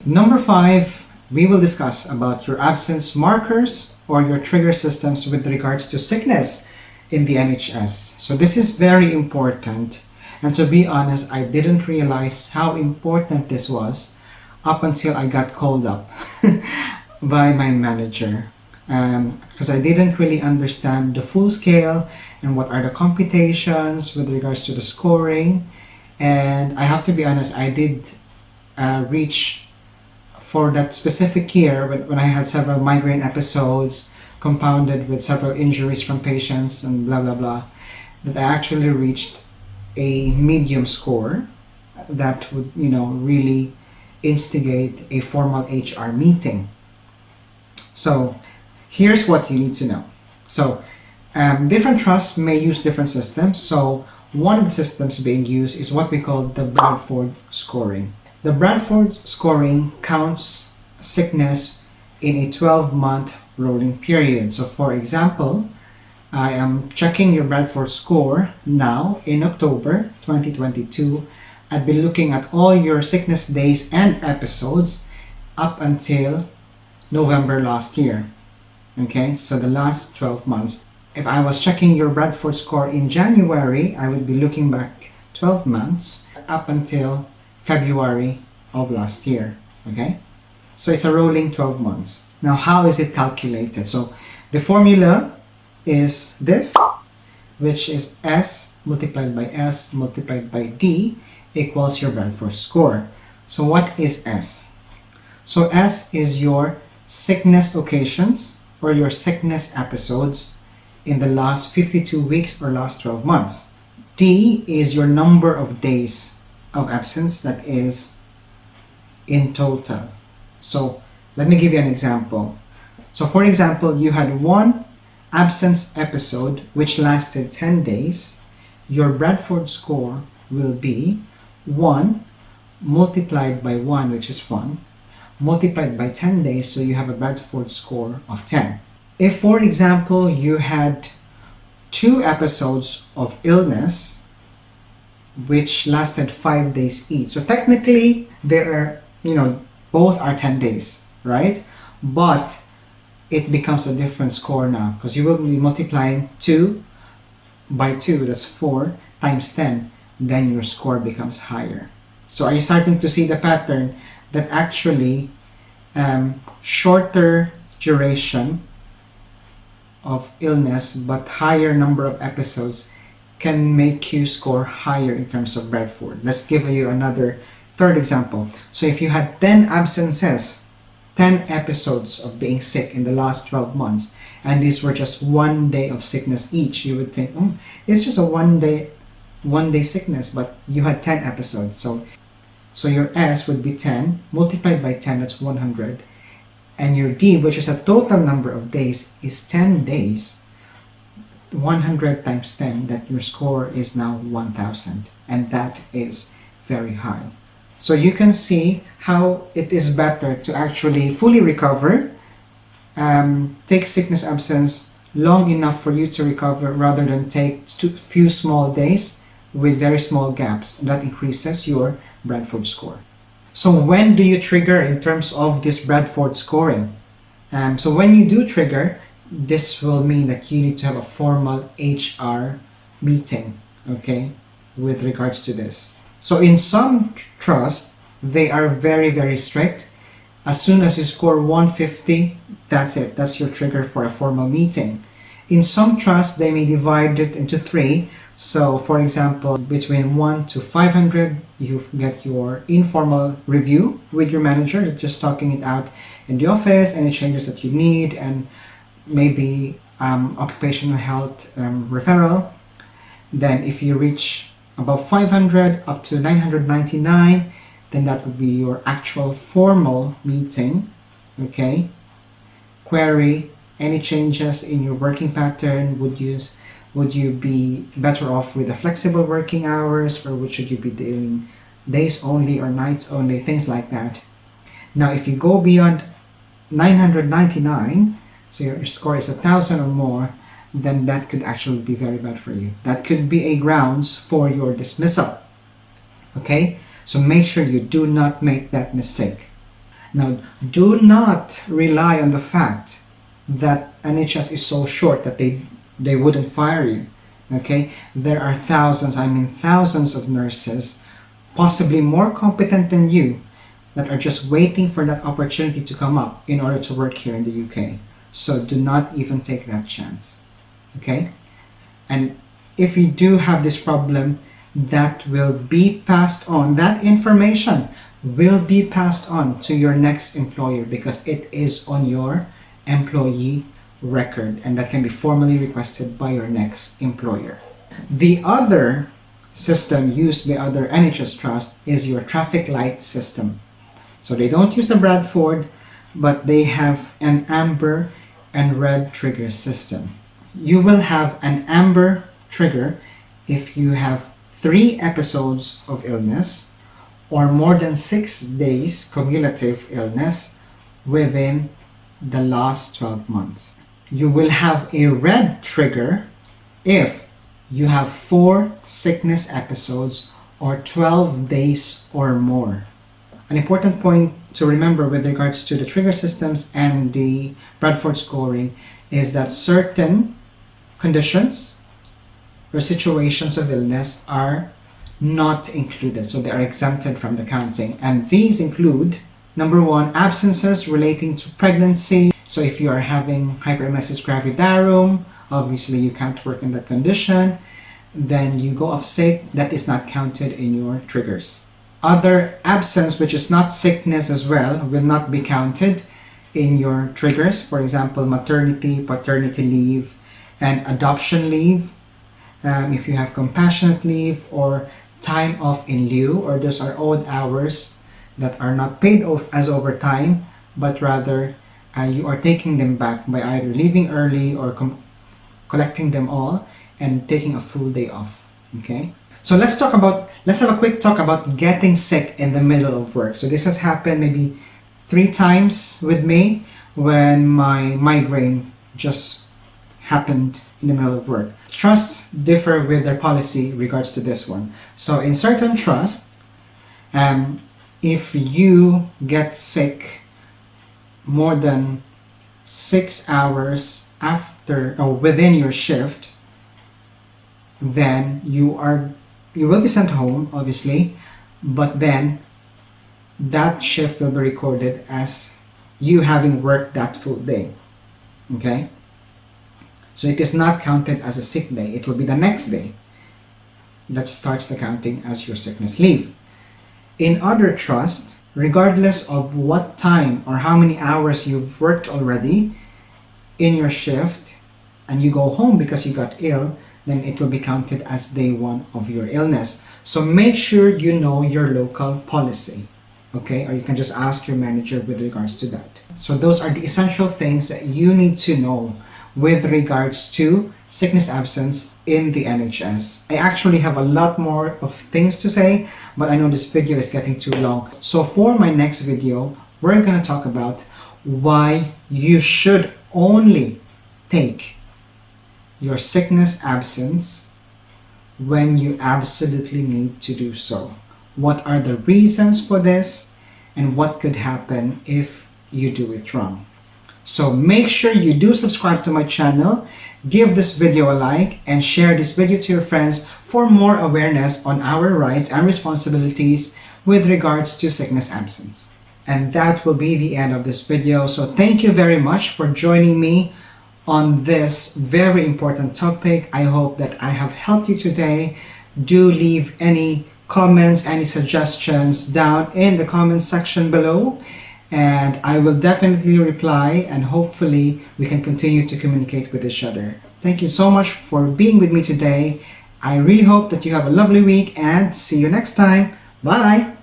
Number 5, we will discuss about your absence markers or your trigger systems with regards to sickness in the NHS. So this is very important, and to be honest, I didn't realize how important this was up until I got called up by my manager, because I didn't really understand the full scale and what are the computations with regards to the scoring. And I have to be honest, I did reach for that specific year when I had several migraine episodes compounded with several injuries from patients and blah blah blah, that I actually reached a medium score that would, really instigate a formal HR meeting. So here's what you need to know. So different trusts may use different systems. So one of the systems being used is what we call the Bradford scoring. The Bradford scoring counts sickness in a 12-month rolling period. So for example, I am checking your Bradford score now in October 2022. I'd be looking at all your sickness days and episodes up until November last year. Okay, so the last 12 months. If I was checking your Bradford score in January, I would be looking back 12 months up until February of last year. Okay, so it's a rolling 12 months. Now, how is it calculated? So the formula is this, which is S multiplied by S multiplied by D equals your Bradford score. So what is S? So S is your sickness occasions or your sickness episodes in the last 52 weeks or last 12 months. D is your number of days of absence, that is in total. So let me give you an example. So for example, you had one absence episode which lasted 10 days. Your Bradford score will be 1 multiplied by 1, which is 1, multiplied by 10 days, so you have a Bradford score of 10. If, for example, you had 2 episodes of illness which lasted 5 days each, so technically there are, both are 10 days, right? But it becomes a different score now because you will be multiplying 2 by 2, that's 4, times 10, then your score becomes higher. So are you starting to see the pattern that actually shorter duration of illness but higher number of episodes can make you score higher in terms of Bradford? Let's give you another third example. So if you had 10 absences, 10 episodes of being sick in the last 12 months, and these were just 1 day of sickness each, you would think, it's just a one day sickness, but you had 10 episodes. So your S would be 10 multiplied by 10, that's 100, and your D, which is a total number of days, is 10 days. 100 times 10, that your score is now 1000, and that is very high. So you can see how it is better to actually fully recover, take sickness absence long enough for you to recover rather than take few small days with very small gaps. That increases your Bradford score. So when do you trigger in terms of this Bradford scoring? So when you do trigger, this will mean that you need to have a formal HR meeting, okay, with regards to this. So in some trusts, they are very, very strict. As soon as you score 150, that's it. That's your trigger for a formal meeting. In some trusts, they may divide it into 3. So for example, between 1 to 500, you get your informal review with your manager, just talking it out in the office, any changes that you need, and maybe occupational health referral. Then if you reach above 500 up to 999, then that would be your actual formal meeting. Okay, query any changes in your working pattern. Would you be better off with the flexible working hours, or should you be doing days only or nights only, things like that. Now if you go beyond 999, so your score is 1000 or more, then that could actually be very bad for you. That could be a grounds for your dismissal. Okay? So make sure you do not make that mistake. Now, do not rely on the fact that NHS is so short that they wouldn't fire you. Okay? There are thousands of nurses, possibly more competent than you, that are just waiting for that opportunity to come up in order to work here in the UK. So do not even take that chance. Okay? And if you do have this problem, that will be passed on. That information will be passed on to your next employer because it is on your employee record, and that can be formally requested by your next employer. The other system used by other NHS trusts is your traffic light system. So they don't use the Bradford, but they have an amber and red trigger system. You will have an amber trigger if you have 3 episodes of illness or more than 6 days cumulative illness within the last 12 months. You will have a red trigger if you have 4 sickness episodes or 12 days or more. An important point to remember with regards to the trigger systems and the Bradford scoring is that certain conditions or situations of illness are not included, so they are exempted from the counting. And these include, number 1, absences relating to pregnancy. So if you are having hyperemesis gravidarum, obviously you can't work in that condition, then you go off sick, that is not counted in your triggers. Other absence, which is not sickness as well, will not be counted in your triggers. For example, maternity, paternity leave, and adoption leave. If you have compassionate leave or time off in lieu, or those are odd hours that are not paid as overtime, but rather you are taking them back by either leaving early or collecting them all and taking a full day off. Okay? So let's have a quick talk about getting sick in the middle of work. So this has happened maybe 3 times with me when my migraine just happened in the middle of work. Trusts differ with their policy regards to this one. So in certain trusts, if you get sick more than 6 hours after or within your shift, then you will be sent home, obviously, but then that shift will be recorded as you having worked that full day. Okay? So it is not counted as a sick day. It will be the next day that starts the counting as your sickness leave. In other trusts, regardless of what time or how many hours you've worked already in your shift and you go home because you got ill, then it will be counted as day 1 of your illness. So make sure you know your local policy, okay? Or you can just ask your manager with regards to that. So those are the essential things that you need to know with regards to sickness absence in the NHS. I actually have a lot more of things to say, but I know this video is getting too long. So for my next video, we're gonna talk about why you should only take your sickness absence when you absolutely need to do so. What are the reasons for this and what could happen if you do it wrong? So make sure you do subscribe to my channel, give this video a like, and share this video to your friends for more awareness on our rights and responsibilities with regards to sickness absence. And that will be the end of this video. So thank you very much for joining me on this very important topic. I hope that I have helped you today. Do leave any comments, any suggestions down in the comment section below, and I will definitely reply, and hopefully we can continue to communicate with each other. Thank you so much for being with me today. I really hope that you have a lovely week, and see you next time. Bye!